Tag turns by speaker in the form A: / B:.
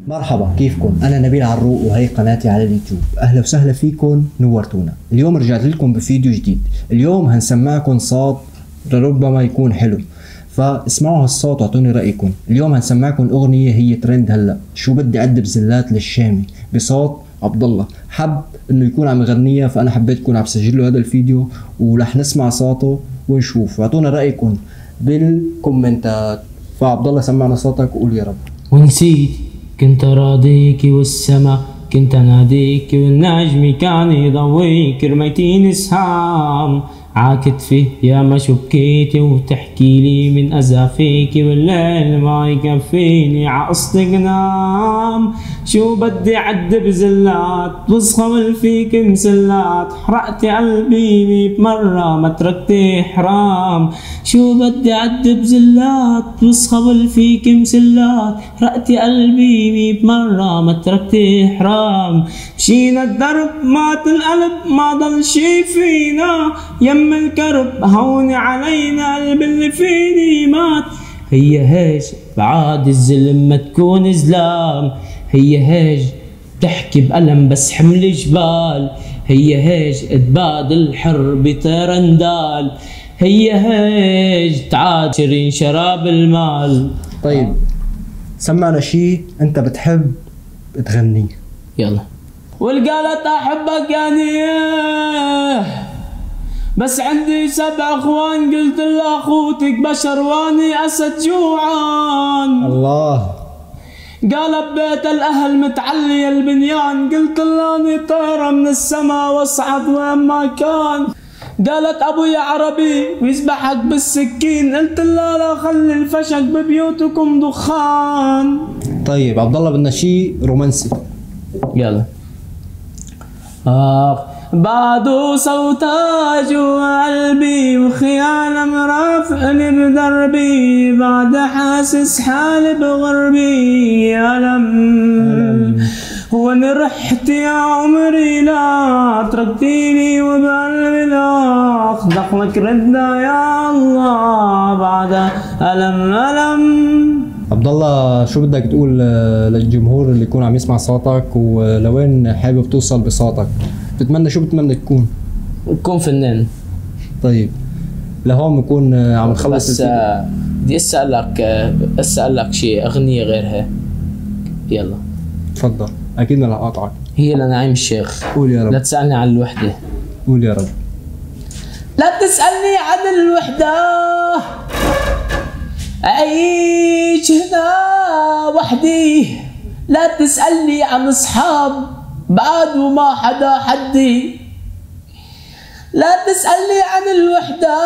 A: مرحبا، كيفكم؟ أنا نبيل عروق وهي قناتي على اليوتيوب. أهلا وسهلا فيكم، نورتونا. اليوم رجعت لكم بفيديو جديد. اليوم هنسمعكم صوت لربما يكون حلو، فاسمعوا هالصوت واعطوني رأيكم. اليوم هنسمعكم أغنية هي ترند هلا، شو بدي أدب زلات للشامي، بصوت عبد الله. حب إنه يكون عم يغنيها، فأنا حبيت أكون عم سجل له هذا الفيديو ورح نسمع صوته ونشوف، واعطونا رأيكم بالكومنتات. فعبد الله سمعنا صوتك وقول يا رب.
B: ونسيت كنت راضيك والسما كنت اناديك والنجم كان يضويك، رميتيني سهام عاكتفي يا ما شكيتي وتحكي لي من اذى فيكي، والليل ما يكفيني عقصتك نام. شو بدي عدب زلات بصخبل فيك مسلات، حرقتي قلبي 100 مرة ما تركتي حرام. شو بدي عدب زلات بصخبل فيك مسلات، حرقتي قلبي 100 مرة ما تركتي حرام. مشينا الدرب مات القلب ما ضل شي فينا، يم الكرب هوني علينا قلب اللي فيني مات. هي هيج بعاد الزلم ما تكون زلام، هي هيج بتحكي بألم بس حمل جبال، هي هيج تبادل حرب ترندال، هي هيج تعاد شرين شراب المال.
A: طيب سمعنا شي انت بتحب تغنيه.
B: يلا. والقالت احبك يعني بس عندي 7 اخوان، قلت لاخوتك بشر واني اسد جوعان.
A: الله.
B: قال ببيت الاهل متعلي البنيان، قلت لاني طيرة من السما واصعد وين ما كان. قالت ابويا عربي ويذبحك بالسكين، قلت لا لا خلي الفشق ببيوتكم دخان.
A: طيب عبد الله بدنا شي رومانسي.
B: يلا. بعده صوتها جوا قلبي وخيانة مرافقني بدربي، بعد حاسس حالي بغربي ألم. وين رحت يا عمري لا تركتيني وبقلبي لا دخلك ردنا يا الله، بعد ألم ألم.
A: عبد الله شو بدك تقول للجمهور اللي يكون عم يسمع صوتك، ولوين حابب توصل بصوتك؟ بتتمنى شو بتتمنى تكون؟
B: تكون فنان.
A: طيب لهون بكون عم نخلص.
B: بس بدي اسالك شيء، اغنيه غيرها. يلا
A: تفضل. اكيد ما رح اقاطعك.
B: هي لنعيم الشيخ.
A: قول يا رب.
B: لا تسالني عن الوحده.
A: قول يا رب.
B: لا تسالني عن الوحده، اعيش هنا وحدي. لا تسالني عن اصحاب بعد وما حدا حدي. لا تسألني عن الوحدة،